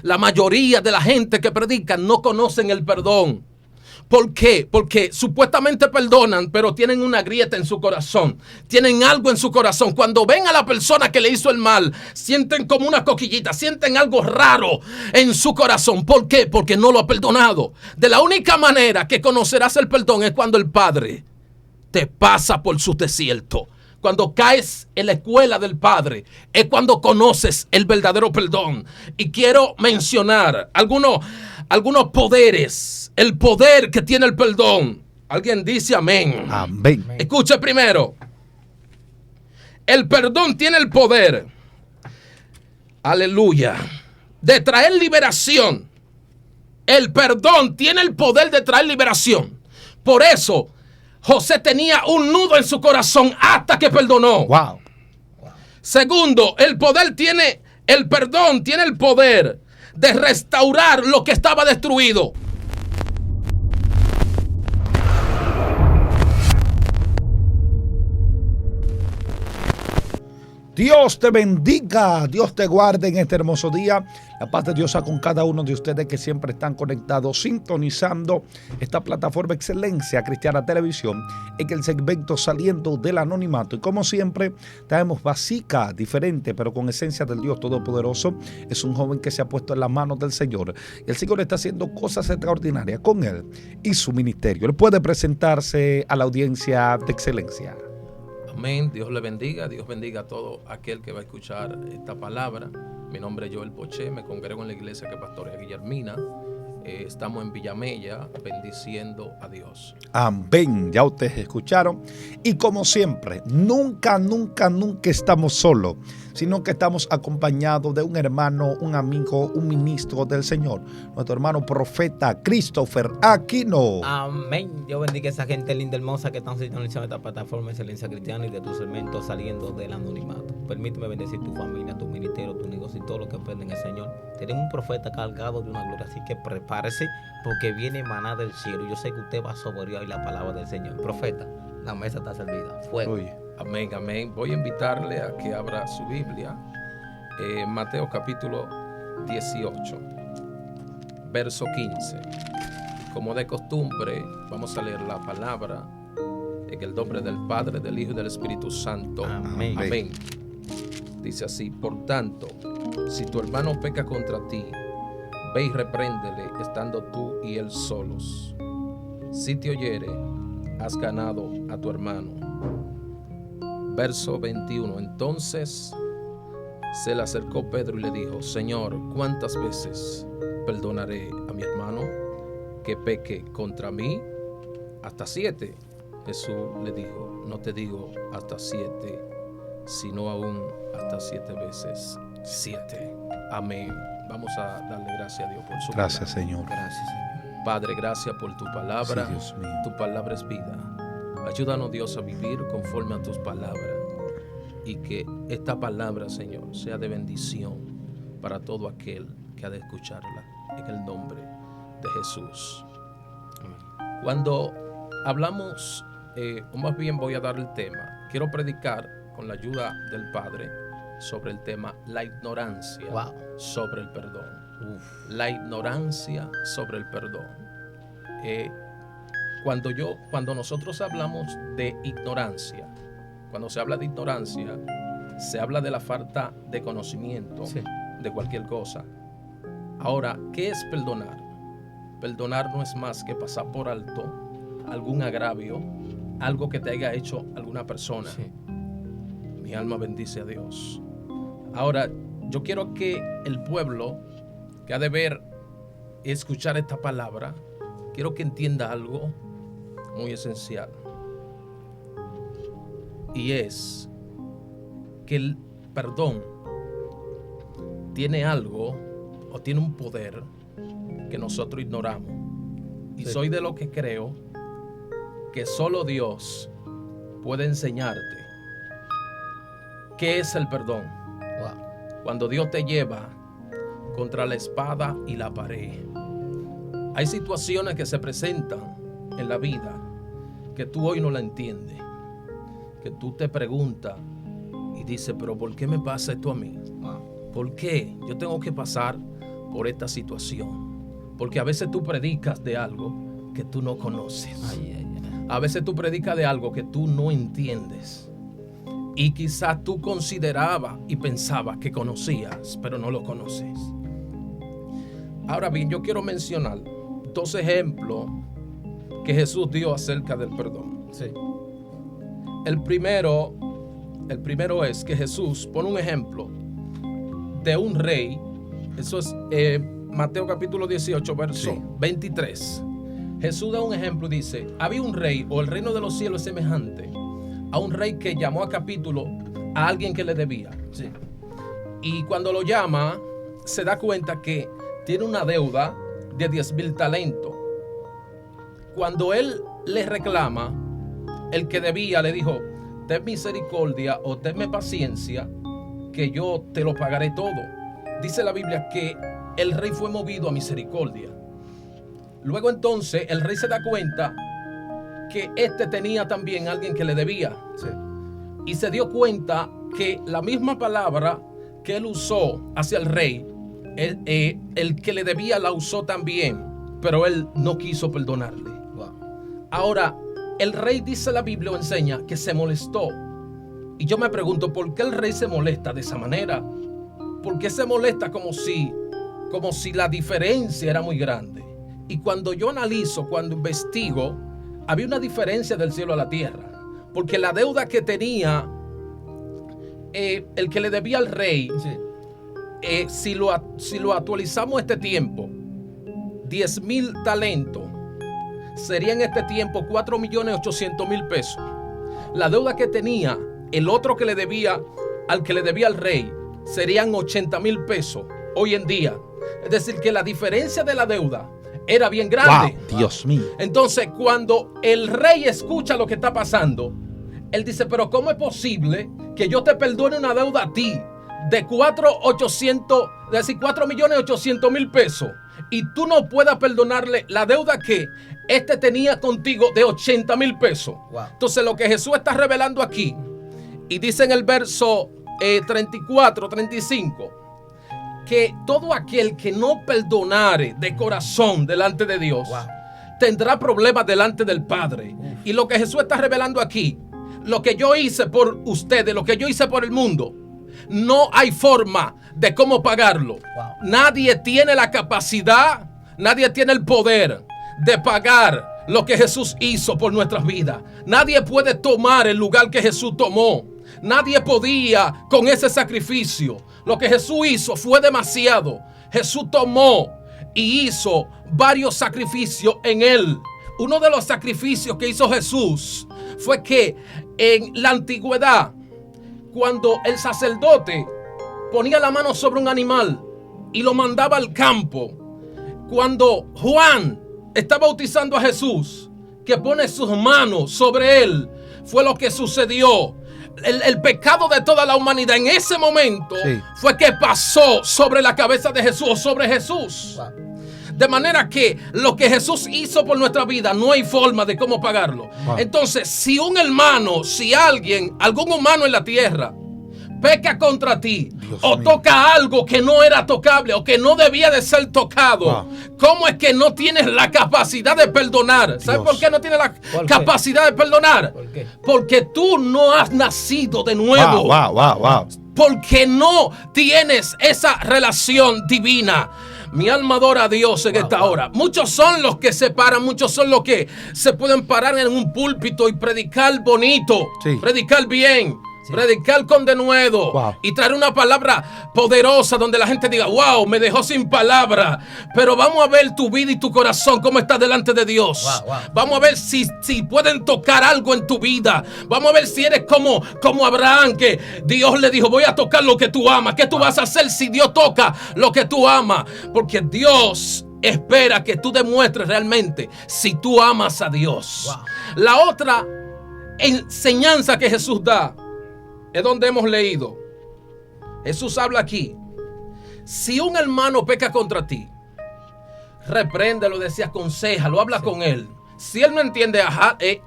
La mayoría de la gente que predica no conocen el perdón. ¿Por qué? Porque supuestamente perdonan, pero tienen una grieta en su corazón. Tienen algo en su corazón. Cuando ven a la persona que le hizo el mal, sienten como una coquillita, sienten algo raro en su corazón. ¿Por qué? Porque no lo ha perdonado. De la única manera que conocerás el perdón es cuando el Padre te pasa por su desierto. Cuando caes en la escuela del Padre, es cuando conoces el verdadero perdón. Y quiero mencionar algunos poderes, el poder que tiene el perdón. Alguien dice amén. Amén. Escuche primero. El perdón tiene el poder, aleluya, de traer liberación. El perdón tiene el poder de traer liberación. Por eso José tenía un nudo en su corazón hasta que perdonó. Wow. Segundo, el perdón tiene el poder de restaurar lo que estaba destruido. Dios te bendiga, Dios te guarde en este hermoso día. La paz de Dios sea con cada uno de ustedes que siempre están conectados, sintonizando esta plataforma Excelencia Cristiana Televisión en el segmento Saliendo del Anonimato. Y como siempre, traemos básica diferente, pero con esencia del Dios Todopoderoso. Es un joven que se ha puesto en las manos del Señor. Y el Señor está haciendo cosas extraordinarias con él y su ministerio. Él puede presentarse a la audiencia de Excelencia. Amén. Dios le bendiga. Dios bendiga a todo aquel que va a escuchar esta palabra. Mi nombre es Joel Poché. Me congrego en la iglesia que pastorea Guillermina. Estamos en Villamella bendiciendo a Dios. Amén. Ya ustedes escucharon. Y como siempre, nunca estamos solos, sino que estamos acompañados de un hermano, un amigo, un ministro del Señor. Nuestro hermano profeta Christopher Aquino. Amén. Dios bendiga a esa gente linda, hermosa que están sintonizando esta plataforma Excelencia Cristiana y de tu segmento Saliendo del Anonimato. Permíteme bendecir tu familia, tu ministerio, tu negocio y todo lo que aprenden el Señor. Tenemos un profeta cargado de una gloria, así que prepárese porque viene maná del cielo. Yo sé que usted va a saborear la palabra del Señor. Profeta, la mesa está servida. Fuego. Oye. Amén, amén. Voy a invitarle a que abra su Biblia. Mateo capítulo 18, verso 15. Como de costumbre, vamos a leer la palabra en el nombre del Padre, del Hijo y del Espíritu Santo. Amén. Amén. Dice así: por tanto, si tu hermano peca contra ti, ve y repréndele estando tú y él solos. Si te oyere, has ganado a tu hermano. Verso 21. Entonces se le acercó Pedro y le dijo: Señor, ¿cuántas veces perdonaré a mi hermano que peque contra mí? ¿Hasta 7? Jesús le dijo: no te digo hasta 7, sino aún hasta 7 veces 7. Amén. Vamos a darle gracias a Dios por su Gracias, palabra. Señor. Gracias, Señor. Padre, gracias por tu palabra. Sí, Dios mío. Tu palabra es vida. Ayúdanos, Dios, a vivir conforme a tus palabras. Y que esta palabra, Señor, sea de bendición para todo aquel que ha de escucharla. En el nombre de Jesús. Amén. Cuando hablamos, o más bien voy a dar el tema, quiero predicar con la ayuda del Padre sobre el tema la ignorancia sobre el perdón. La ignorancia sobre el perdón. Cuando nosotros hablamos de ignorancia, cuando se habla de ignorancia, se habla de la falta de conocimiento de cualquier cosa. Ahora, ¿qué es perdonar? Perdonar no es más que pasar por alto algún agravio, algo que te haya hecho alguna persona. Sí. Mi alma bendice a Dios. Ahora, yo quiero que el pueblo que ha de ver y escuchar esta palabra, quiero que entienda algo muy esencial. Y es que el perdón tiene algo o tiene un poder que nosotros ignoramos. Y soy de lo que creo que solo Dios puede enseñarte qué es el perdón. Cuando Dios te lleva contra la espada y la pared. Hay situaciones que se presentan en la vida que tú hoy no la entiendes, que tú te preguntas y dices, pero ¿por qué me pasa esto a mí? ¿por qué yo tengo que pasar por esta situación? Porque a veces tú predicas de algo que tú no conoces. A veces tú predicas de algo que tú no entiendes. Y quizás tú considerabas y pensabas que conocías, pero no lo conoces. Ahora bien, yo quiero mencionar 2 ejemplos que Jesús dio acerca del perdón. Sí. El primero es que Jesús pone un ejemplo de un rey. Eso es Mateo capítulo 18, verso 23. Jesús da un ejemplo y dice: había un rey, o el reino de los cielos es semejante a un rey que llamó a capítulo a alguien que le debía. Sí. Y cuando lo llama, se da cuenta que tiene una deuda de 10,000 talentos. Cuando él le reclama, el que debía le dijo: ten misericordia o tenme paciencia, que yo te lo pagaré todo. Dice la Biblia que el rey fue movido a misericordia. Luego entonces el rey se da cuenta que este tenía también a alguien que le debía. Sí. Y se dio cuenta que la misma palabra que él usó hacia el rey, el que le debía la usó también, pero él no quiso perdonarle. Wow. Ahora, el rey, dice la Biblia, o enseña que se molestó. Y yo me pregunto, ¿por qué el rey se molesta de esa manera? ¿Por qué se molesta como si la diferencia era muy grande? Y cuando yo analizo, cuando investigo, había una diferencia del cielo a la tierra. Porque la deuda que tenía el que le debía al rey, si lo actualizamos a este tiempo, 10,000 talentos, sería en este tiempo 4,800,000 pesos. La deuda que tenía el otro que le debía al que le debía al rey serían 80,000 pesos hoy en día. Es decir, que la diferencia de la deuda era bien grande. Wow, Dios mío. Entonces, cuando el rey escucha lo que está pasando, él dice: pero ¿cómo es posible que yo te perdone una deuda a ti de 4,800,000 pesos y tú no puedas perdonarle la deuda que este tenía contigo de 80,000 pesos? Wow. Entonces, lo que Jesús está revelando aquí, y dice en el verso 34, 35, que todo aquel que no perdonare de corazón delante de Dios, wow, tendrá problemas delante del Padre. Y lo que Jesús está revelando aquí, lo que yo hice por ustedes, lo que yo hice por el mundo, no hay forma de cómo pagarlo. Wow. Nadie tiene la capacidad, nadie tiene el poder de pagar lo que Jesús hizo por nuestras vidas. Nadie puede tomar el lugar que Jesús tomó. Nadie podía con ese sacrificio. Lo que Jesús hizo fue demasiado. Jesús tomó y hizo varios sacrificios en él. Uno de los sacrificios que hizo Jesús fue que en la antigüedad, cuando el sacerdote ponía la mano sobre un animal y lo mandaba al campo, cuando Juan está bautizando a Jesús, que pone sus manos sobre él, fue lo que sucedió. El pecado de toda la humanidad en ese momento fue que pasó sobre la cabeza de Jesús o sobre Jesús. wow. De manera que lo que Jesús hizo por nuestra vida no hay forma de cómo pagarlo. Wow. Entonces, si un hermano, si alguien, algún humano en la tierra peca contra ti, Dios o mío, toca algo que no era tocable o que no debía de ser tocado, wow, ¿cómo es que no tienes la capacidad de perdonar? ¿Sabes Dios, por qué no tienes la ¿por qué? capacidad de perdonar? ¿Por qué? Porque tú no has nacido de nuevo. wow. Porque no tienes esa relación divina. Mi alma adora a Dios en esta hora. Muchos son los que se paran, muchos son los que se pueden parar en un púlpito y predicar bonito, Sí. predicar bien, Sí. predicar con denuedo, Wow, y traer una palabra poderosa donde la gente diga: wow, me dejó sin palabra. Pero vamos a ver tu vida y tu corazón cómo está delante de Dios. Wow. Vamos a ver si pueden tocar algo en tu vida. Vamos a ver si eres como Abraham, que Dios le dijo: voy a tocar lo que tú amas. ¿Qué tú vas a hacer si Dios toca lo que tú amas? Porque Dios espera que tú demuestres realmente si tú amas a Dios. Wow. La otra enseñanza que Jesús da es donde hemos leído. Jesús habla aquí: si un hermano peca contra ti, repréndelo, aconsejalo, habla con él. Si él no entiende,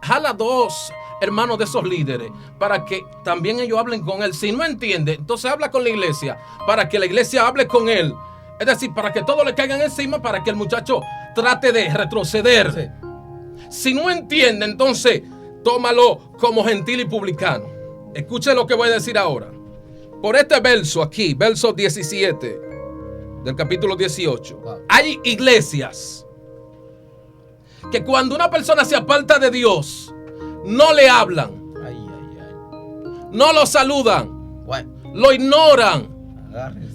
jala dos hermanos, de esos líderes, para que también ellos hablen con él. Si no entiende, entonces habla con la iglesia, para que la iglesia hable con él. Es decir, para que todos le caigan encima, para que el muchacho trate de retroceder. Sí. Si no entiende, entonces tómalo como gentil y publicano. Escuche lo que voy a decir ahora. Por este verso aquí, verso 17 del capítulo 18, hay iglesias que cuando una persona se aparta de Dios, no le hablan, no lo saludan, lo ignoran,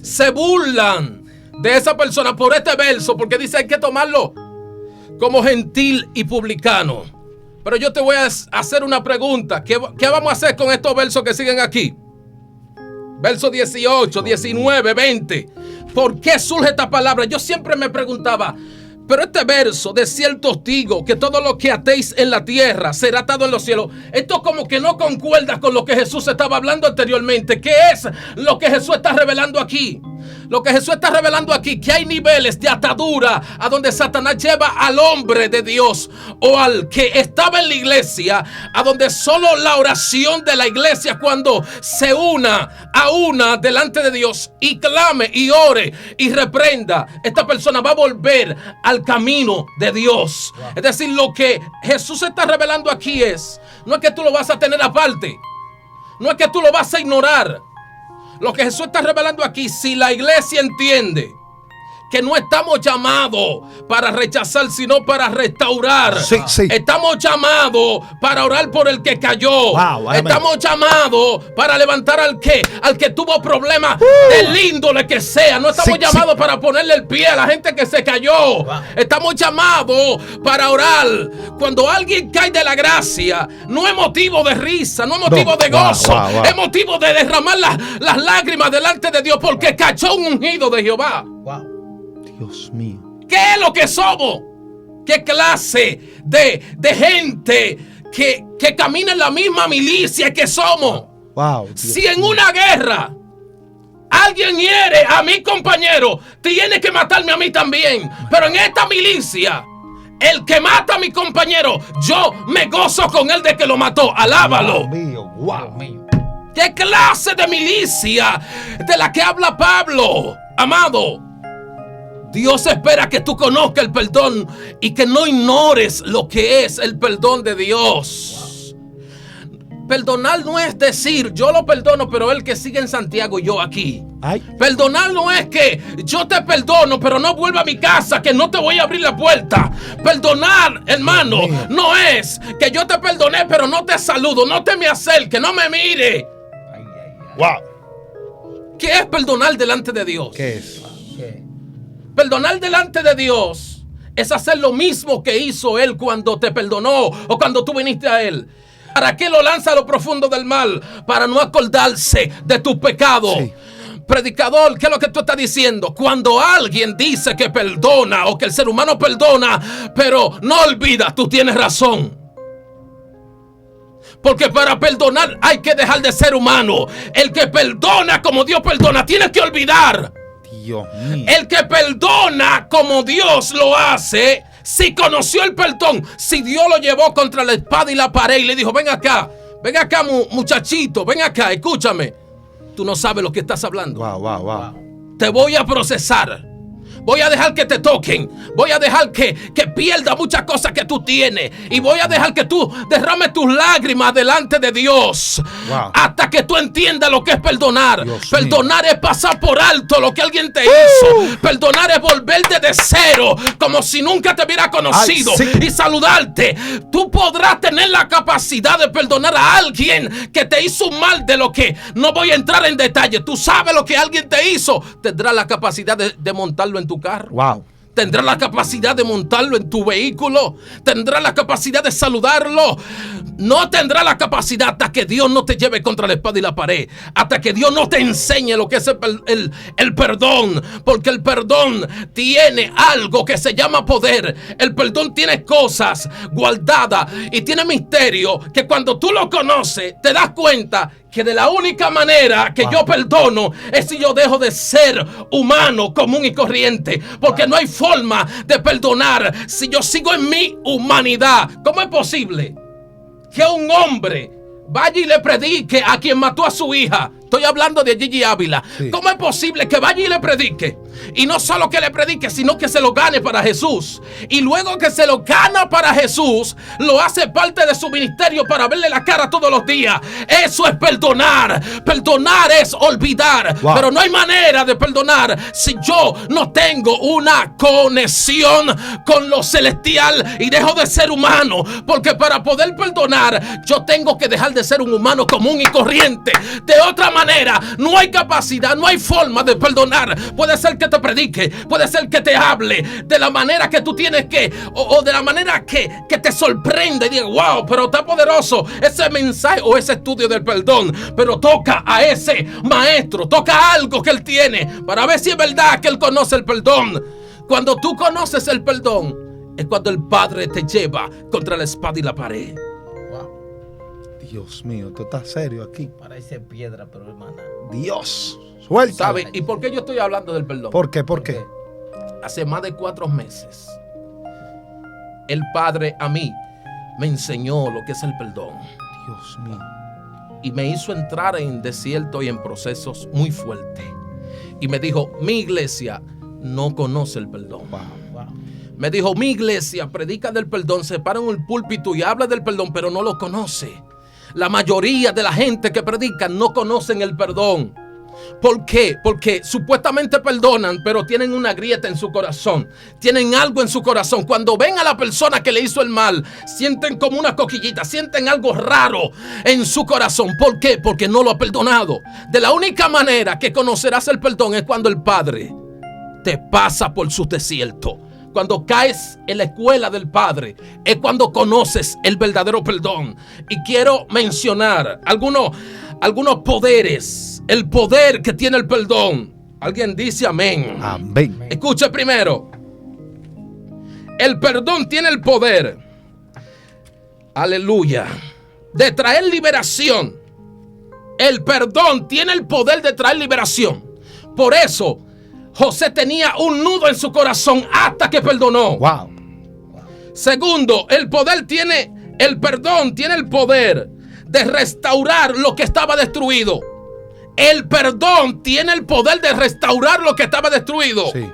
se burlan de esa persona por este verso, porque dice hay que tomarlo como gentil y publicano. Pero yo te voy a hacer una pregunta. ¿Qué vamos a hacer con estos versos que siguen aquí? Versos 18, 19, 20. ¿Por qué surge esta palabra? Yo siempre me preguntaba, pero este verso, de cierto os digo que todo lo que atéis en la tierra será atado en los cielos. Esto como que no concuerda con lo que Jesús estaba hablando anteriormente. ¿Qué es lo que Jesús está revelando aquí? Lo que Jesús está revelando aquí, que hay niveles de atadura a donde Satanás lleva al hombre de Dios o al que estaba en la iglesia, a donde solo la oración de la iglesia, cuando se una a una delante de Dios y clame y ore y reprenda, esta persona va a volver al camino de Dios. Es decir, lo que Jesús está revelando aquí no es que tú lo vas a tener aparte, no es que tú lo vas a ignorar. Lo que Jesús está revelando aquí, si la iglesia entiende que no estamos llamados para rechazar, sino para restaurar. Sí. Estamos llamados para orar por el que cayó. Estamos llamados para levantar al que tuvo problemas del índole que sea. No estamos llamados para ponerle el pie a la gente que se cayó. Estamos llamados para orar. Cuando alguien cae de la gracia, no es motivo de risa, no es motivo de gozo. Es motivo de derramar las lágrimas delante de Dios, porque cayó un ungido de Jehová. Dios mío. ¿Qué es lo que somos? ¿Qué clase de gente que camina en la misma milicia que somos? Si en una guerra alguien hiere a mi compañero, tiene que matarme a mí también. Pero en esta milicia, el que mata a mi compañero, yo me gozo con él de que lo mató. Alábalo. ¿Qué clase de milicia de la que habla Pablo? Amado, Dios espera que tú conozcas el perdón y que no ignores lo que es el perdón de Dios. Perdonar no es decir, yo lo perdono, pero él que sigue en Santiago y yo aquí. Perdonar no es que yo te perdono, pero no vuelva a mi casa, que no te voy a abrir la puerta. Perdonar, hermano, no es que yo te perdoné, pero no te saludo, no te me acerques, no me mire. ¿Qué es perdonar delante de Dios? ¿Qué es? Perdonar delante de Dios es hacer lo mismo que hizo Él cuando te perdonó o cuando tú viniste a Él. ¿Para qué lo lanza a lo profundo del mal? Para no acordarse de tus pecados. Predicador, ¿qué es lo que tú estás diciendo? Cuando alguien dice que perdona o que el ser humano perdona, pero no olvida, tú tienes razón. Porque para perdonar hay que dejar de ser humano. El que perdona como Dios perdona, tienes que olvidar. Dios mío. El que perdona como Dios lo hace, si conoció el perdón, si Dios lo llevó contra la espada y la pared y le dijo, ven acá muchachito, ven acá, escúchame. Tú no sabes lo que estás hablando. Te voy a procesar. Voy a dejar que te toquen. Voy a dejar que pierda muchas cosas que tú tienes. Y voy a dejar que tú derrames tus lágrimas delante de Dios. Hasta que tú entiendas lo que es perdonar. Perdonar es pasar por alto lo que alguien te hizo. Perdonar es volver desde cero, como si nunca te hubiera conocido. Y saludarte. Tú podrás tener la capacidad de perdonar a alguien que te hizo un mal, de lo que no voy a entrar en detalle. Tú sabes lo que alguien te hizo. Tendrás la capacidad de montarlo en tu carro. Tendrás la capacidad de montarlo en tu vehículo. Tendrás la capacidad de saludarlo. No tendrás la capacidad hasta que Dios no te lleve contra la espada y la pared. Hasta que Dios no te enseñe lo que es el perdón. Porque el perdón tiene algo que se llama poder. El perdón tiene cosas guardadas y tiene misterio que cuando tú lo conoces te das cuenta que de la única manera que yo perdono es si yo dejo de ser humano, común y corriente. Porque no hay forma de perdonar si yo sigo en mi humanidad. ¿Cómo es posible que un hombre vaya y le predique a quien mató a su hija? Estoy hablando de Gigi Ávila. Sí. ¿Cómo es posible que vaya y le predique? Y no solo que le predique, sino que se lo gane para Jesús. Y luego que se lo gana para Jesús, lo hace parte de su ministerio para verle la cara todos los días. Eso es perdonar. Perdonar es olvidar. Wow. Pero no hay manera de perdonar si yo no tengo una conexión con lo celestial y dejo de ser humano. Porque para poder perdonar, yo tengo que dejar de ser un humano común y corriente. De otra manera, no hay capacidad, no hay forma de perdonar. Puede ser que te predique, puede ser que te hable de la manera que tú tienes que, o de la manera que te sorprende y diga, wow, pero está poderoso ese mensaje o ese estudio del perdón. Pero toca a ese maestro, toca algo que él tiene para ver si es verdad que él conoce el perdón. Cuando tú conoces el perdón, es cuando el Padre te lleva contra la espada y la pared. Dios mío, tú estás serio aquí. Parece piedra, pero hermana. Dios, suelta. ¿Sabe? ¿Y por qué yo estoy hablando del perdón? ¿Por qué? ¿Por qué? Hace más de 4 meses, el Padre a mí me enseñó lo que es el perdón. Dios mío. Y me hizo entrar en desierto y en procesos muy fuertes. Y me dijo, mi iglesia no conoce el perdón. Me dijo, mi iglesia predica del perdón, se para en el púlpito y habla del perdón, pero no lo conoce. La mayoría de la gente que predica no conocen el perdón. ¿Por qué? Porque supuestamente perdonan, pero tienen una grieta en su corazón. Tienen algo en su corazón. Cuando ven a la persona que le hizo el mal, sienten como una coquillita, sienten algo raro en su corazón. ¿Por qué? Porque no lo ha perdonado. De la única manera que conocerás el perdón es cuando el Padre te pasa por su desierto. Cuando caes en la escuela del Padre, es cuando conoces el verdadero perdón. Y quiero mencionar algunos poderes. El poder que tiene el perdón. Alguien dice amén. Amén. Escuche primero. El perdón tiene el poder. Aleluya. De traer liberación. El perdón tiene el poder de traer liberación. Por eso José tenía un nudo en su corazón hasta que perdonó. Wow. Segundo, el perdón tiene el poder de restaurar lo que estaba destruido. El perdón tiene el poder de restaurar lo que estaba destruido. Sí.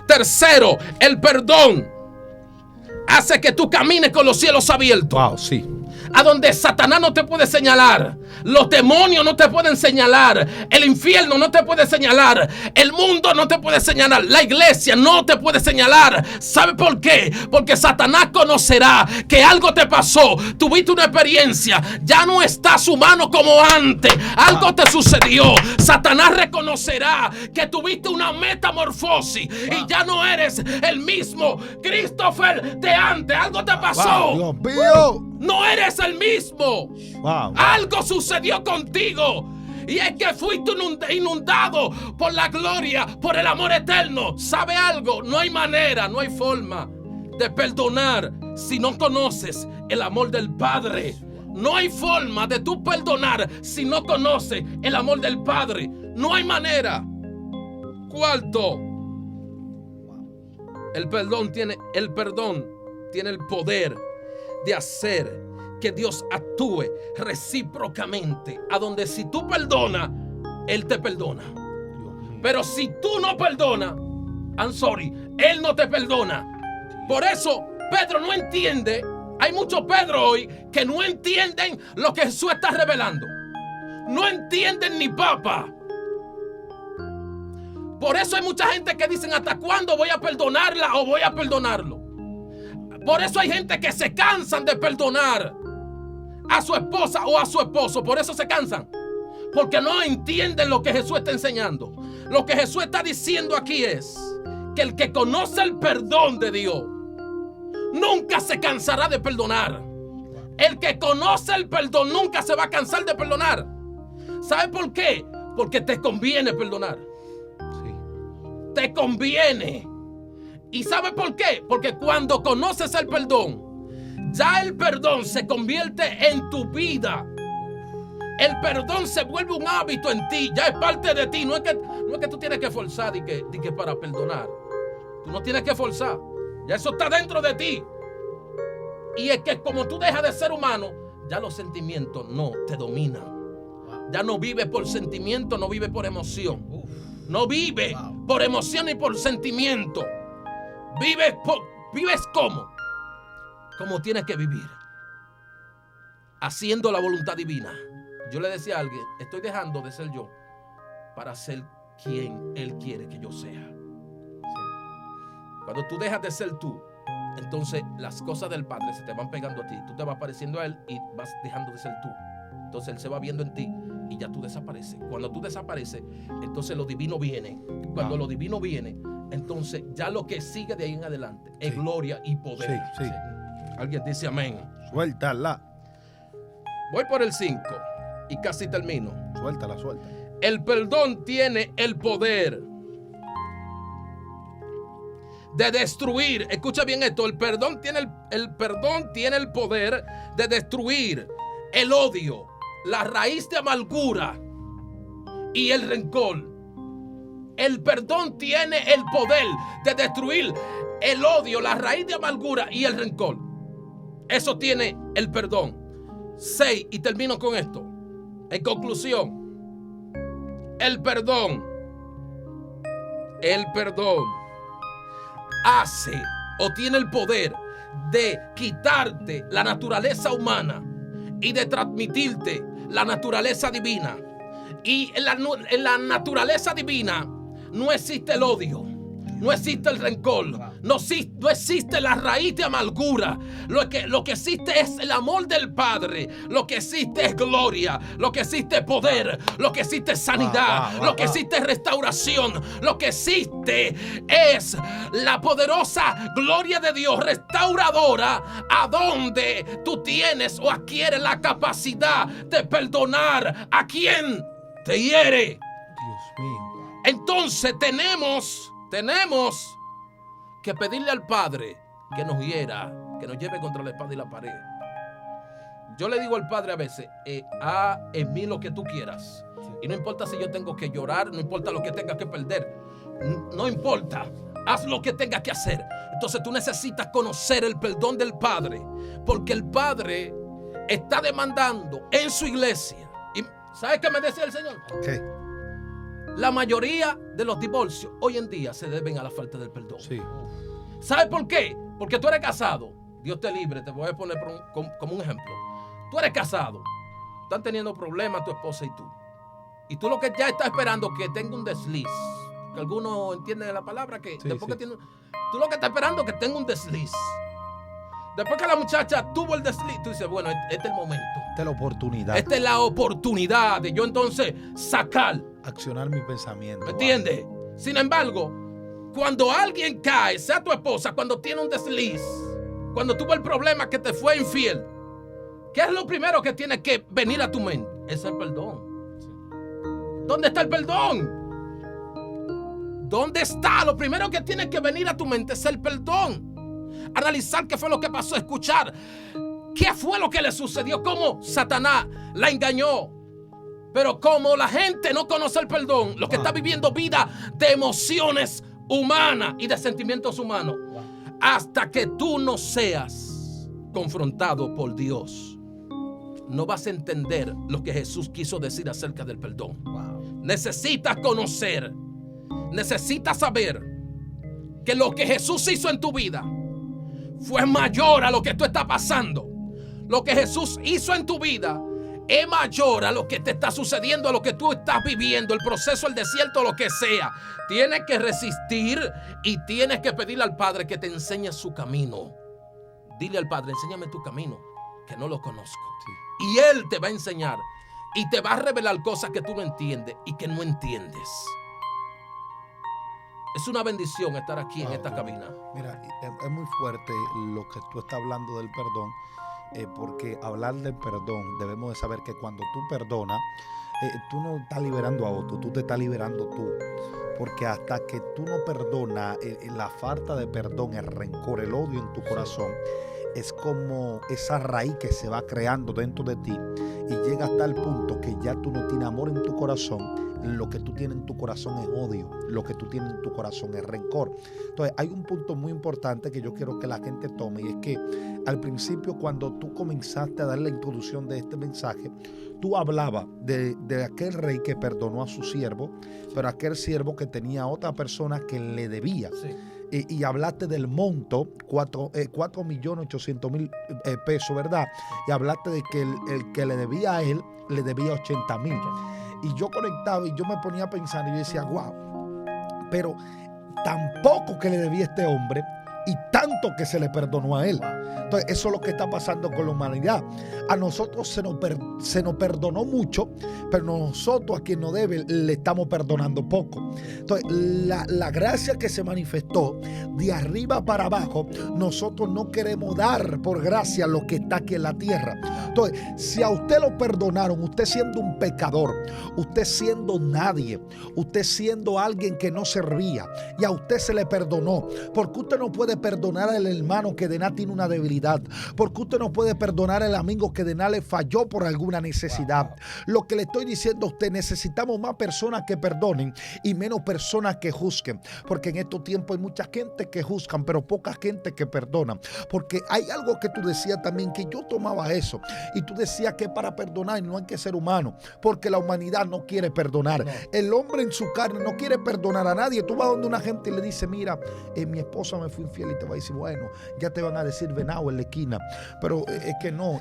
Tercero, el perdón hace que tú camines con los cielos abiertos. Wow, sí. A donde Satanás no te puede señalar, los demonios no te pueden señalar, el infierno no te puede señalar, el mundo no te puede señalar, la iglesia no te puede señalar. ¿Sabe por qué? Porque Satanás conocerá que algo te pasó, tuviste una experiencia, ya no estás humano como antes, algo te sucedió. Satanás reconocerá que tuviste una metamorfosis y ya no eres el mismo Christopher de antes, algo te pasó. Wow, Dios mío. No eres el mismo. Wow. Algo sucedió contigo. Y es que fuiste inundado por la gloria, por el amor eterno. ¿Sabe algo? No hay manera, no hay forma de perdonar si no conoces el amor del Padre. No hay forma de tú perdonar si no conoces el amor del Padre. No hay manera. Cuarto, el perdón tiene el poder de hacer que Dios actúe recíprocamente, a donde si tú perdonas, Él te perdona. Pero si tú no perdonas, I'm sorry, Él no te perdona. Por eso Pedro no entiende. Hay muchos Pedro hoy que no entienden lo que Jesús está revelando. No entienden ni papa. Por eso hay mucha gente que dicen, ¿hasta cuándo voy a perdonarla o voy a perdonarlo? Por eso hay gente que se cansan de perdonar a su esposa o a su esposo. Por eso se cansan. Porque no entienden lo que Jesús está enseñando. Lo que Jesús está diciendo aquí es que el que conoce el perdón de Dios nunca se cansará de perdonar. El que conoce el perdón nunca se va a cansar de perdonar. ¿Sabe por qué? Porque te conviene perdonar. Sí. Te conviene. ¿Y sabe por qué? Porque cuando conoces el perdón, ya el perdón se convierte en tu vida. El perdón se vuelve un hábito en ti, ya es parte de ti. No es que tú tienes que forzar y que para perdonar. Tú no tienes que forzar. Ya eso está dentro de ti. Y es que como tú dejas de ser humano, ya los sentimientos no te dominan. Ya no vive por sentimiento, no vive por emoción. No vive por emoción ni por sentimiento. Vives como tienes que vivir. Haciendo la voluntad divina. Yo le decía a alguien, estoy dejando de ser yo para ser quien Él quiere que yo sea. Cuando tú dejas de ser tú, entonces las cosas del Padre se te van pegando a ti. Tú te vas pareciendo a Él y vas dejando de ser tú. Entonces Él se va viendo en ti y ya tú desapareces. Cuando tú desapareces, entonces lo divino viene. Cuando lo divino viene, entonces ya lo que sigue de ahí en adelante es gloria y poder. Sí. Alguien dice amén. Suéltala. Voy por el 5 y casi termino. Suéltala. El perdón tiene el poder de destruir. Escucha bien esto. El perdón tiene el poder de destruir el odio, la raíz de amargura y el rencor. El perdón tiene el poder de destruir el odio, la raíz de amargura y el rencor. Eso tiene el perdón. 6, y termino con esto. En conclusión, el perdón hace o tiene el poder de quitarte la naturaleza humana y de transmitirte la naturaleza divina. Y en la naturaleza divina no existe el odio, no existe el rencor, no existe la raíz de amargura. Lo que existe es el amor del Padre. Lo que existe es gloria. Lo que existe es poder. Lo que existe es sanidad. Lo que existe es restauración. Lo que existe es la poderosa gloria de Dios restauradora, a donde tú tienes o adquieres la capacidad de perdonar a quien te hiere. Dios mío. Entonces tenemos que pedirle al Padre que nos hiera, que nos lleve contra la espada y la pared. Yo le digo al Padre a veces, haz en mí lo que tú quieras. Y no importa si yo tengo que llorar, no importa lo que tenga que perder. No importa, haz lo que tengas que hacer. Entonces tú necesitas conocer el perdón del Padre, porque el Padre está demandando en su iglesia. ¿Y sabes qué me decía el Señor? ¿Qué? La mayoría de los divorcios hoy en día se deben a la falta del perdón. Sí. ¿Sabes por qué? Porque tú eres casado. Dios te libre, te voy a poner como un ejemplo. Tú eres casado. Están teniendo problemas tu esposa y tú. Y tú lo que ya estás esperando que tenga un desliz. Que algunos entienden la palabra que después que tiene. Tú lo que estás esperando es que tenga un desliz. Después que la muchacha tuvo el desliz, tú dices, bueno, este es el momento. Esta es la oportunidad. Esta es la oportunidad de yo entonces sacar. Accionar mi pensamiento. ¿Me entiendes? Sin embargo, cuando alguien cae, sea tu esposa, cuando tiene un desliz, cuando tuvo el problema que te fue infiel, ¿qué es lo primero que tiene que venir a tu mente? Es el perdón. ¿Dónde está el perdón? ¿Dónde está? Lo primero que tiene que venir a tu mente es el perdón. Analizar qué fue lo que pasó, escuchar qué fue lo que le sucedió, cómo Satanás la engañó. Pero como la gente no conoce el perdón, lo que está viviendo vida de emociones humanas y de sentimientos humanos, hasta que tú no seas confrontado por Dios, no vas a entender lo que Jesús quiso decir acerca del perdón. Necesitas conocer, necesitas saber que lo que Jesús hizo en tu vida fue mayor a lo que tú estás pasando. Lo que Jesús hizo en tu vida es mayor a lo que te está sucediendo, a lo que tú estás viviendo, el proceso, el desierto, lo que sea. Tienes que resistir y tienes que pedirle al Padre que te enseñe su camino. Dile al Padre, enséñame tu camino, que no lo conozco. Sí. Y Él te va a enseñar y te va a revelar cosas que tú no entiendes y que no entiendes. Es una bendición estar aquí en esta cabina. Mira, es muy fuerte lo que tú estás hablando del perdón. Porque hablar del perdón, debemos de saber que cuando tú perdonas, tú no estás liberando a otro, tú te estás liberando tú. Porque hasta que tú no perdonas, la falta de perdón, el rencor, el odio en tu corazón, es como esa raíz que se va creando dentro de ti y llega hasta el punto que ya tú no tienes amor en tu corazón. Lo que tú tienes en tu corazón es odio, lo que tú tienes en tu corazón es rencor. Entonces hay un punto muy importante que yo quiero que la gente tome, y es que al principio, cuando tú comenzaste a dar la introducción de este mensaje, tú hablabas de aquel rey que perdonó a su siervo, pero aquel siervo que tenía a otra persona que le debía. Sí. Y hablaste del monto, 4.800.000 pesos, ¿verdad? Y hablaste de que el que le debía a él, le debía 80.000. Y yo conectaba y yo me ponía a pensar y yo decía, wow, pero tampoco que le debía a este hombre y tanto que se le perdonó a él. Entonces eso es lo que está pasando con la humanidad. A nosotros se nos perdonó mucho, pero nosotros a quien nos debe le estamos perdonando poco. Entonces la gracia que se manifestó de arriba para abajo, nosotros no queremos dar por gracia lo que está aquí en la tierra. Entonces, si a usted lo perdonaron, usted siendo un pecador, usted siendo nadie, usted siendo alguien que no servía, y a usted se le perdonó, porque usted no puede perdonar al hermano que de nada tiene una debilidad, porque usted no puede perdonar al amigo que de nada le falló por alguna necesidad. Lo que le estoy diciendo a usted, necesitamos más personas que perdonen y menos personas que juzguen, porque en estos tiempos hay mucha gente que juzgan, pero poca gente que perdona. Porque hay algo que tú decías también, que yo tomaba eso, y tú decías que para perdonar no hay que ser humano, porque la humanidad no quiere perdonar. No. El hombre en su carne no quiere perdonar a nadie. Tú vas donde una gente y le dice, mira, mi esposa me fue infiel, y te va a decir, bueno, ya te van a decir venado en la esquina, pero es que no,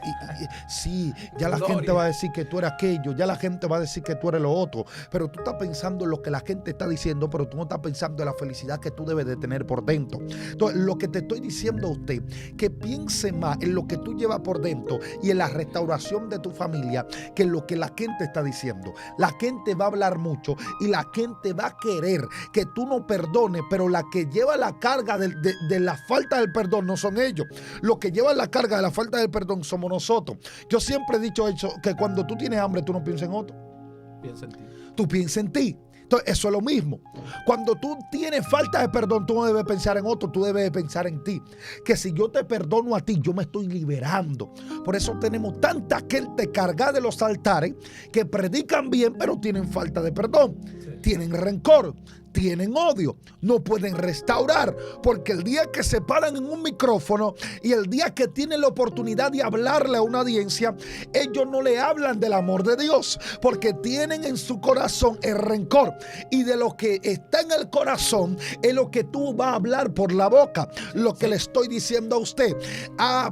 sí, ya la gente va a decir que tú eres aquello, ya la gente va a decir que tú eres lo otro, pero tú estás pensando en lo que la gente está diciendo, pero tú no estás pensando en la felicidad que tú debes de tener por dentro. Entonces, lo que te estoy diciendo a usted, que piense más en lo que tú llevas por dentro y en la restauración de tu familia que en lo que la gente está diciendo. La gente va a hablar mucho y la gente va a querer que tú no perdones, pero la que lleva la carga de la falta del perdón no son ellos. Los que llevan la carga de la falta del perdón somos nosotros. Yo siempre he dicho eso, que cuando tú tienes hambre, tú no piensas en otro. Piensa en ti. Tú piensas en ti. Entonces, eso es lo mismo. Cuando tú tienes falta de perdón, tú no debes pensar en otro, tú debes pensar en ti. Que si yo te perdono a ti, yo me estoy liberando. Por eso tenemos tanta gente cargada de los altares que predican bien, pero tienen falta de perdón. Sí. Tienen rencor, tienen odio, no pueden restaurar, porque el día que se paran en un micrófono y el día que tienen la oportunidad de hablarle a una audiencia, ellos no le hablan del amor de Dios, porque tienen en su corazón el rencor, y de lo que está en el corazón es lo que tú vas a hablar por la boca. Lo que le estoy diciendo a usted,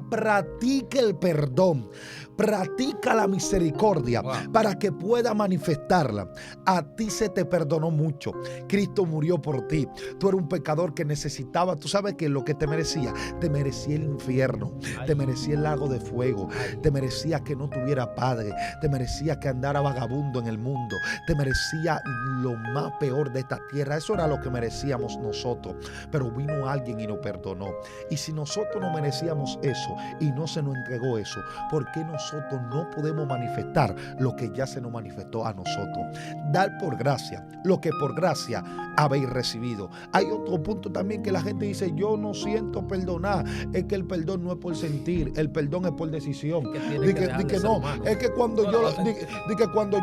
practique el perdón. Practica la misericordia para que pueda manifestarla. A ti se te perdonó mucho. Cristo murió por ti. Tú eres un pecador que necesitaba. Tú sabes que lo que te merecía el infierno. Te merecía el lago de fuego. Te merecía que no tuviera padre. Te merecía que andara vagabundo en el mundo. Te merecía lo más peor de esta tierra. Eso era lo que merecíamos nosotros. Pero vino alguien y nos perdonó. Y si nosotros no merecíamos eso y no se nos entregó eso, ¿por qué nosotros no podemos manifestar lo que ya se nos manifestó a nosotros? Dar por gracia lo que por gracia habéis recibido. Hay otro punto también que la gente dice, yo no siento perdonar. Es que el perdón no es por sentir, el perdón es por decisión. Es que cuando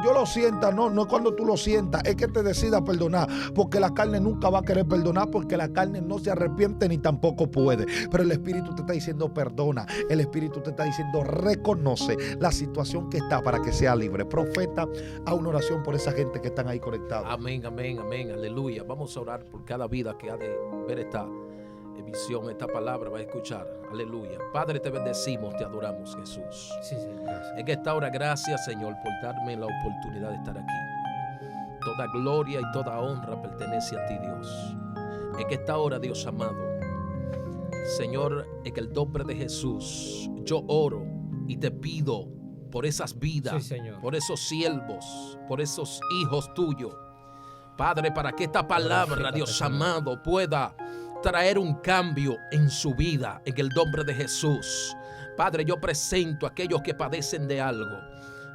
yo lo sienta, no es cuando tú lo sientas, es que te decidas perdonar, porque la carne nunca va a querer perdonar, porque la carne no se arrepiente ni tampoco puede. Pero el Espíritu te está diciendo perdona, el Espíritu te está diciendo reconoce la situación que está para que sea libre. Profeta, a una oración por esa gente que están ahí conectados. Amén, amén, amén, aleluya. Vamos a orar por cada vida que ha de ver esta emisión, esta palabra, va a escuchar. Aleluya. Padre, te bendecimos, te adoramos, Jesús. Sí, gracias. En esta hora, gracias, Señor, por darme la oportunidad de estar aquí. Toda gloria y toda honra pertenece a ti, Dios. En esta hora, Dios amado, Señor, en el nombre de Jesús, yo oro y te pido por esas vidas, sí, por esos siervos, por esos hijos tuyos, Padre, para que esta palabra, Dios amado, pueda traer un cambio en su vida, en el nombre de Jesús. Padre, yo presento a aquellos que padecen de algo.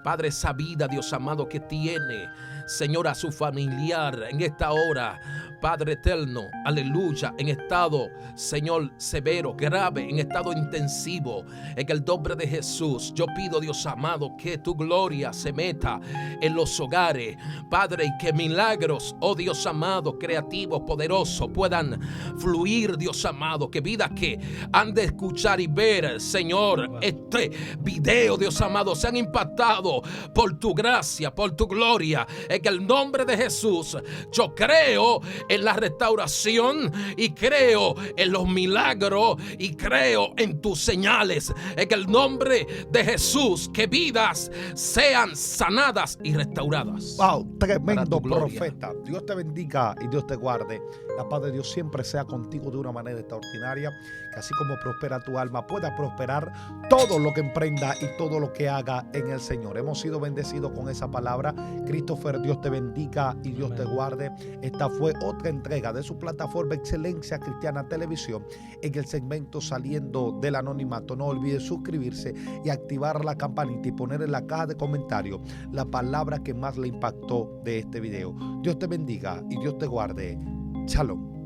Padre, esa vida, Dios amado, que tiene, Señor, a su familiar en esta hora, Padre eterno, aleluya, en estado, Señor, severo, grave, en estado intensivo, en el nombre de Jesús, yo pido, Dios amado, que tu gloria se meta en los hogares, Padre, y que milagros, oh Dios amado, creativos, poderosos, puedan fluir, Dios amado, que vidas que han de escuchar y ver, Señor, este video, Dios amado, sean impactados por tu gracia, por tu gloria, en el nombre de Jesús. Yo creo en la restauración y creo en los milagros y creo en tus señales, en el nombre de Jesús, que vidas sean sanadas y restauradas. Wow, tremendo Para tu gloria. profeta. Dios te bendiga y Dios te guarde. La paz de Dios siempre sea contigo de una manera extraordinaria, que así como prospera tu alma, pueda prosperar todo lo que emprenda y todo lo que haga en el Señor. Hemos sido bendecidos con esa palabra. Christopher, Dios te bendiga y Dios te guarde. Esta fue otra entrega de su plataforma Excelencia Cristiana Televisión en el segmento Saliendo del Anonimato. No olvides suscribirse y activar la campanita y poner en la caja de comentarios la palabra que más le impactó de este video. Dios te bendiga y Dios te guarde. Shalom.